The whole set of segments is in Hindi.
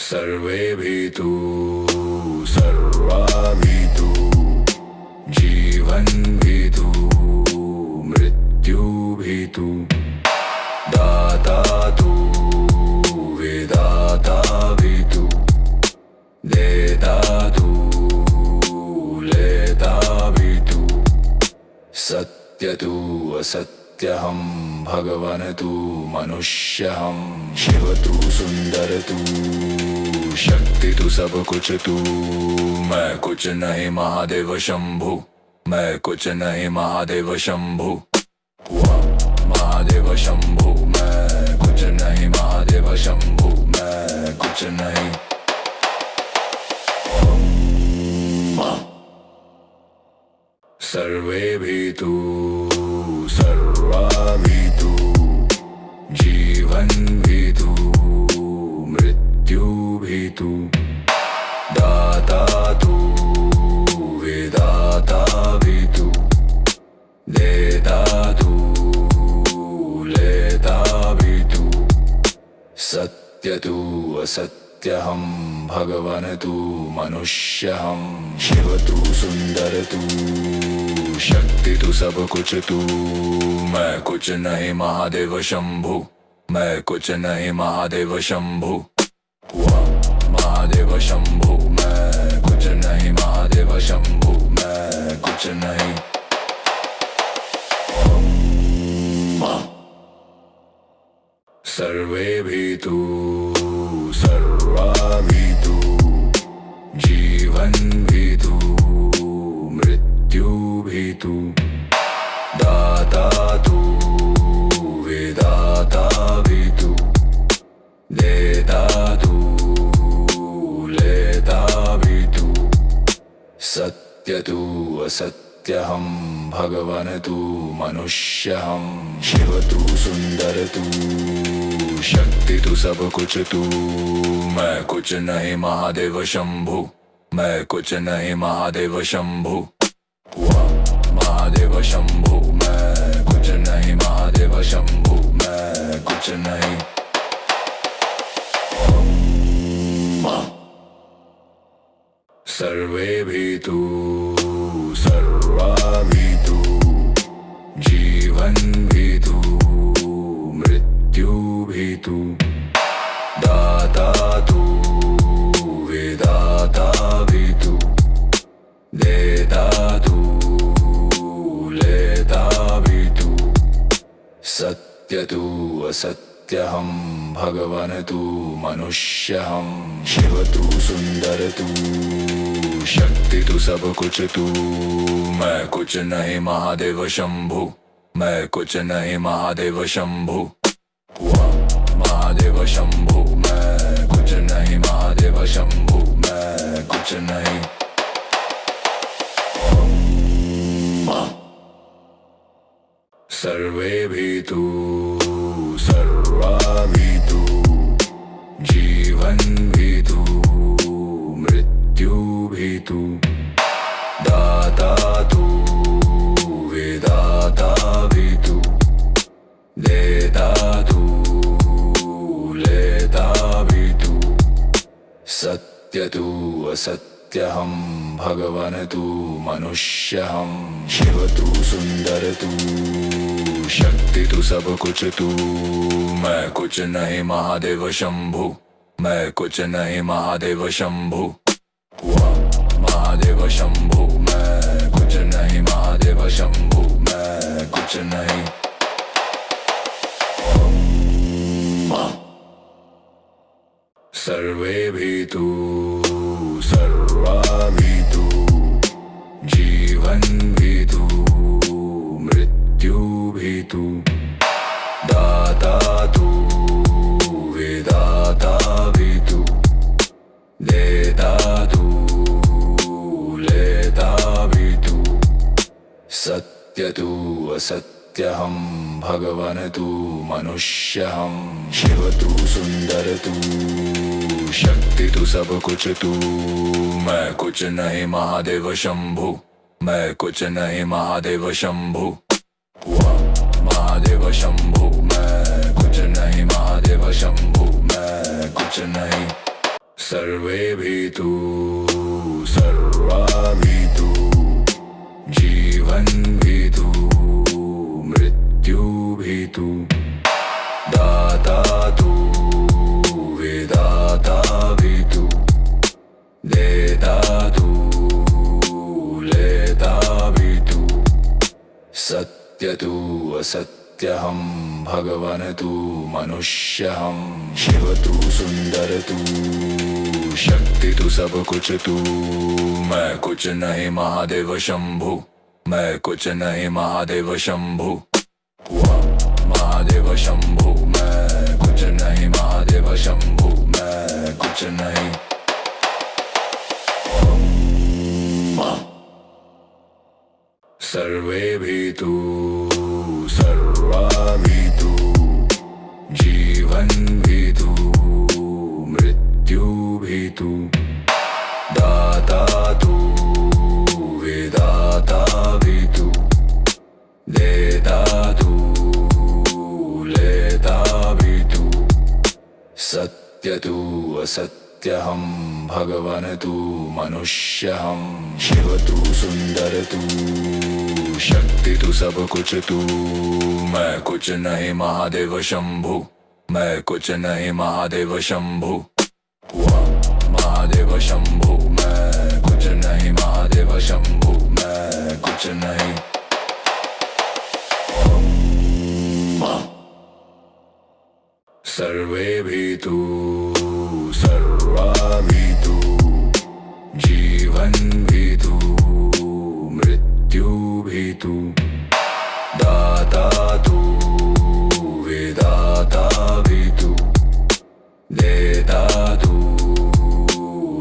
सर्वे भीतु सर्वा भीतु जीवन भीतु मृत्यु भीतु दाता तू विदाता भीतु देता तू लेता भीतु सत्य तू असत्यहं भगवान तू मनुष्यहं शिव तू सुंदर तू शक्ति तू सब कुछ तू मैं कुछ नहीं महादेव शंभु मैं कुछ नहीं महादेव शंभु महादेव शंभु मैं कुछ नहीं महादेव शंभु मैं कुछ नहीं सर्वे भीतु सर्वा भीतु जीवन भीतु मृत्यु भीतु दाता तू विदाता भीतु देता तू लेता भीतु सत्य तू असत्यहं भगवान तू मनुष्यहं शिव तू सुंदर तू शक्ति तू सब कुछ तू मैं कुछ नहीं महादेव शंभु मैं कुछ नहीं महादेव शंभु महादेव शंभु मैं कुछ नहीं महादेव शंभु मैं कुछ नहीं सर्वे भीतु सर्वा भीतु जीवन भीतु मृत्यु भीतु दाता तू विदाता भीतु देता तू लेता भीतु सत्य तू असत्यहं भगवान तू मनुष्यहं शिव तू सुंदर तू शक्ति तू सब कुछ तू मैं कुछ नहीं महादेव शंभु मैं कुछ नहीं महादेव शंभु महादेव शंभु मैं कुछ नहीं महादेव शंभु मैं कुछ नहीं सर्वे भीतु सर्वा भीतु जीवन भीतु मृत्यु भीतु दाता तू विदाता भीतु देता तू लेता भीतु सत्य तू असत्यहं भगवान तू मनुष्यहं शिव तू सुंदर तू शक्ति तू सब कुछ तू मैं कुछ नहीं महादेव शंभु मैं कुछ नहीं महादेव शंभु महादेव शंभु मैं कुछ नहीं महादेव शंभु मैं कुछ नहीं सर्वे भीतु सर्वा भीतु जीवन भीतु मृत्यु भीतु दाता तू विदाता भीतु देता तू लेता भीतु सत्य तू असत्यहं भगवान तू मनुष्यहं शिव तू सुंदर तू शक्ति तू सब कुछ तू मैं कुछ नहीं महादेव शंभु मैं कुछ नहीं महादेव शंभु महादेव शंभु मैं कुछ नहीं महादेव शंभु मैं कुछ नहीं सर्वे भीतु सर्वा भीतु जीवन भीतु मृत्यु भीतु दाता तू विदाता भीतु देता तू लेता भीतु सत्य तू असत्यहं भगवान तू मनुष्यहं शिव तू सुंदर तू शक्ति तू सब कुछ तू मैं कुछ नहीं महादेव शंभु मैं कुछ नहीं महादेव शंभु महादेव शंभु मैं कुछ नहीं महादेव शंभु मैं कुछ नहीं सर्वे भीतु सर्वा भीतु जीवन भीतु मृत्यु भीतु दाता तू विदाता भीतु देता तू लेता भीतु सत्य तू असत्यहं भगवान तू मनुष्यहं शिव तू सुंदर तू शक्ति तू सब कुछ तू मैं कुछ नहीं महादेव शंभु मैं कुछ नहीं महादेव शंभु वाह महादेव शंभु मैं कुछ नहीं महादेव शंभु मैं कुछ नहीं सर्वे भीतु सर्वा भीतु जीवन भीतु मृत्यु भीतु दाता तू विदाता भीतु देता तू लेता भीतु सत्य तू असत्यहं भगवान तू मनुष्यहं शिव तू सुंदर तू शक्ति तू सब कुछ तू मैं कुछ नहीं महादेव शंभु मैं कुछ नहीं महादेव शंभु वाह महादेव शंभु मैं कुछ नहीं महादेव शंभु मैं कुछ नहीं सर्वे भीतु सर्वा भीतु जीवन भीतु मृत्यु भीतु दाता तू विदाता भीतु देता तू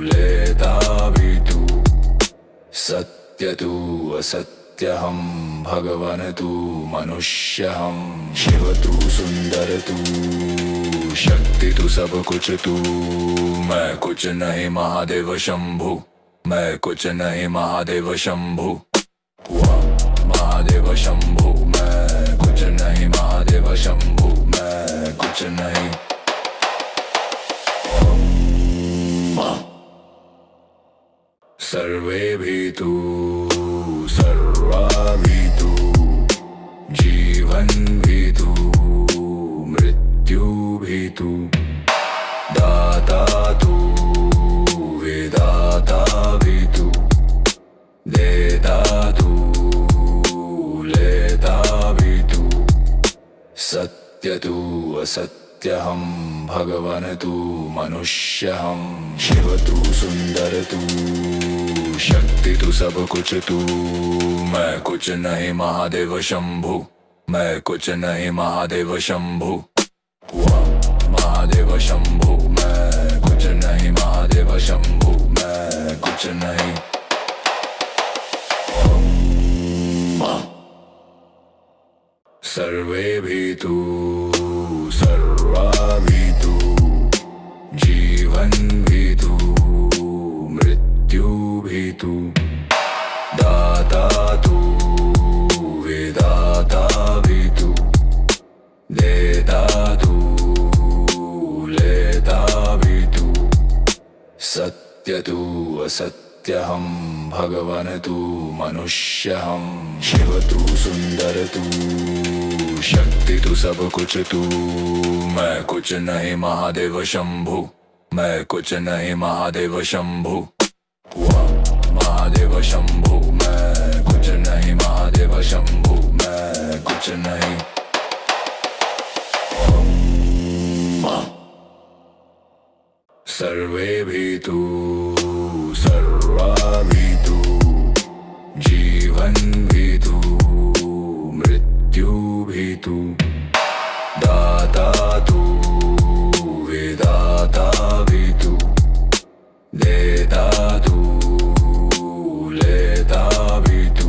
लेता भीतु सत्य तू असत्यहं भगवान तू मनुष्यहं शिव तू सुंदर तू शक्ति तू सब कुछ तू मैं कुछ नहीं महादेव शंभु मैं कुछ नहीं महादेव शंभु वाह महादेव शंभु मैं कुछ नहीं महादेव शंभु मैं कुछ नहीं सर्वे भीतु सर्वा भीतु जीवन भीतु मृत्यु भीतु दाता तू विदाता भीतु देता तू लेता भीतु सत्य तू असत्यहं भगवान तू मनुष्यहं शिव तू सुंदर तू शक्ति तू सब कुछ तू मैं कुछ नहीं महादेव शंभु मैं कुछ नहीं महादेव शंभु वाह महादेव शंभु मैं कुछ नहीं महादेव शंभु मैं कुछ नहीं सर्वे भीतु सर्वा भीतु जीवन भीतु मृत्यु भीतु दाता तू विदाता भीतु देता तू लेता भीतु सत्य तू असत्यहं भगवान तू मनुष्यहं शिव तू सुंदर तू शक्ति तू सब कुछ तू मैं कुछ नहीं महादेव शंभु मैं कुछ नहीं महादेव शंभु वाह महादेव शंभु मैं कुछ नहीं महादेव शंभु मैं कुछ नहीं सर्वे भीतु सर्वा भीतु जीवन भीतु मृत्यु भीतु दाता तू विदाता भीतु देता तू लेता भीतु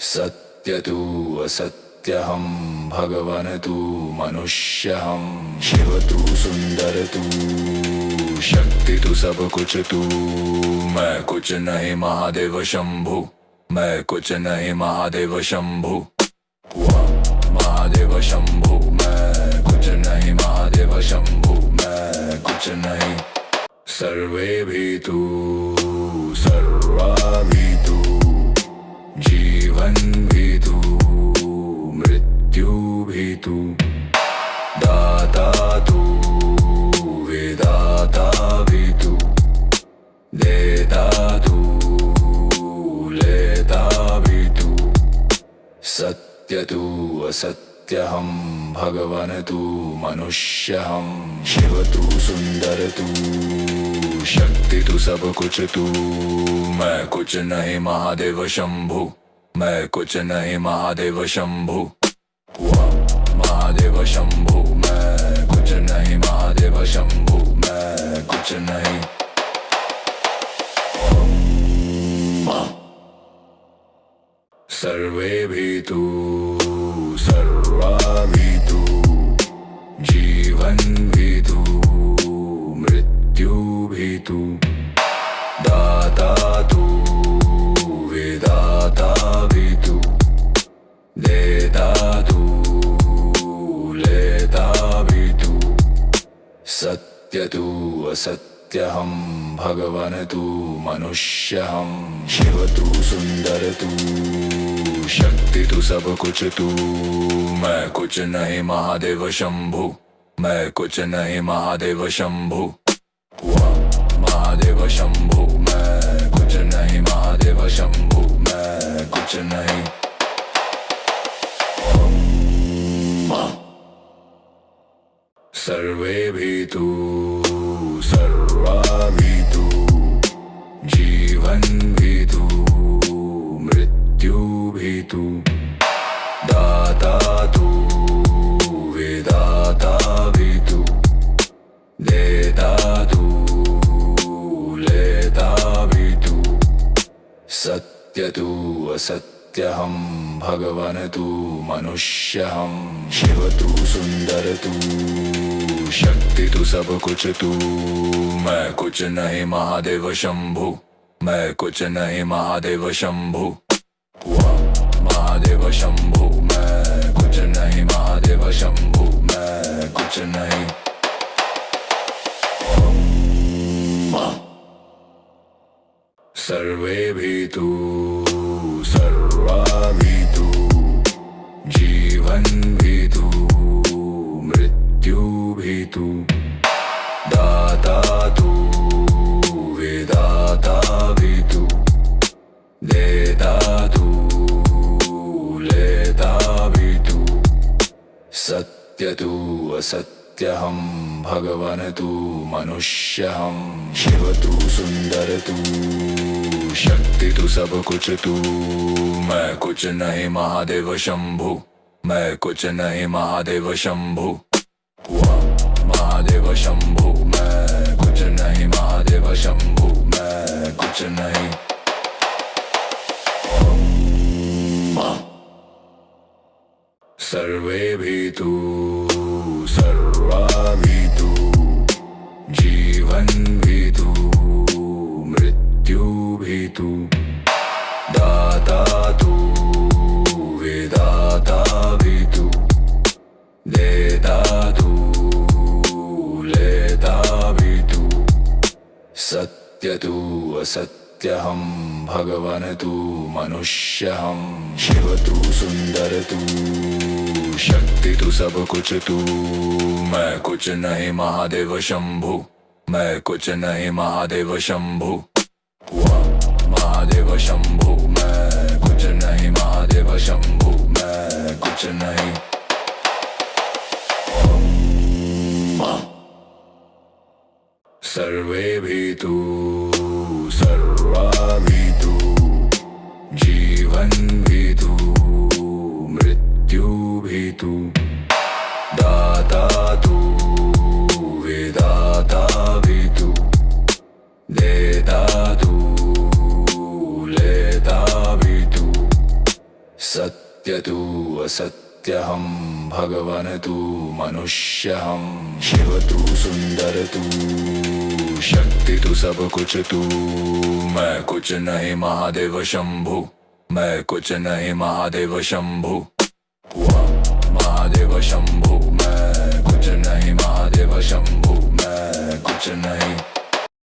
सत्य तू असत्यहं भगवान तू मनुष्यहं शिव तू सुंदर तू शक्ति तू सब कुछ तू मैं कुछ नहीं महादेव शंभु मैं कुछ नहीं महादेव शंभु वाह महादेव शंभु मैं कुछ नहीं महादेव शंभु मैं कुछ नहीं सर्वे भीतु सर्वा भीतु जीवन भीतु मृत्यु भीतु दाता तू विदाता भीतु देता तू लेता भीतु सत्य तू असत्यहं भगवान तू मनुष्यहं शिव तू सुंदर तू शक्ति तू सब कुछ तू मैं कुछ नहीं महादेव शंभु मैं कुछ नहीं महादेव शंभु वाह महादेव शंभु मैं कुछ नहीं महादेव शंभु मैं कुछ नहीं सर्वे भीतु सर्वा भीतु जीवन भीतु मृत्यु भीतु दाता तू विदाता भीतु देता तू लेता भीतु सत्य तू असत्यहं भगवान तू मनुष्यहं शिव तू सुंदर तू शक्ति तू सब कुछ तू मैं कुछ नहीं महादेव शंभु मैं कुछ नहीं महादेव शंभु वाह महादेव शंभु मैं कुछ नहीं महादेव शंभु मैं कुछ नहीं सर्वे भीतु सर्वा भीतु जीवन भीतु मृत्यु भीतु दाता तू विदाता भीतु देता तू लेता भीतु सत्य तू असत्यहं भगवान तू मनुष्यहं शिव तू सुंदर तू शक्ति तू सब कुछ तू मैं कुछ नहीं महादेव शंभु मैं कुछ नहीं महादेव शंभु वाह महादेव शंभु मैं कुछ नहीं महादेव शंभु मैं कुछ नहीं सर्वे भीतु सर्वा भीतु जीवन भीतु मृत्यु भीतु दाता तू विदाता भीतु देता तू लेता भीतु सत्य तू असत्यहं भगवान तू मनुष्यहं शिव तू सुंदर तू शक्ति तू सब कुछ तू मैं कुछ नहीं महादेव शंभु मैं कुछ नहीं महादेव शंभु वाह महादेव शंभु मैं कुछ नहीं महादेव शंभु मैं कुछ नहीं सर्वे भीतु सर्वा भीतु जीवन भीतु मृत्यु भीतु दाता तू विदाता भीतु देता तू लेता भीतु सत्य तू असत्यहं भगवान तू मनुष्यहं शिव तू सुंदर तू शक्ति तू सब कुछ तू मैं कुछ नहीं महादेव शंभु मैं कुछ नहीं महादेव शंभु वाह महादेव शंभु मैं कुछ नहीं महादेव शंभु मैं कुछ नहीं सर्वे भीतु सर्वा भीतु जीवन भीतु मृत्यु भीतु दाता तू विदाता भीतु देता तू लेता भीतु सत्य तू असत्यहं भगवान तू मनुष्यहं शिव तू सुंदर तू शक्ति तू सब कुछ तू मैं कुछ नहीं महादेव शंभु मैं कुछ नहीं महादेव शंभु वाह महादेव शंभु मैं कुछ नहीं महादेव शंभु मैं कुछ नहीं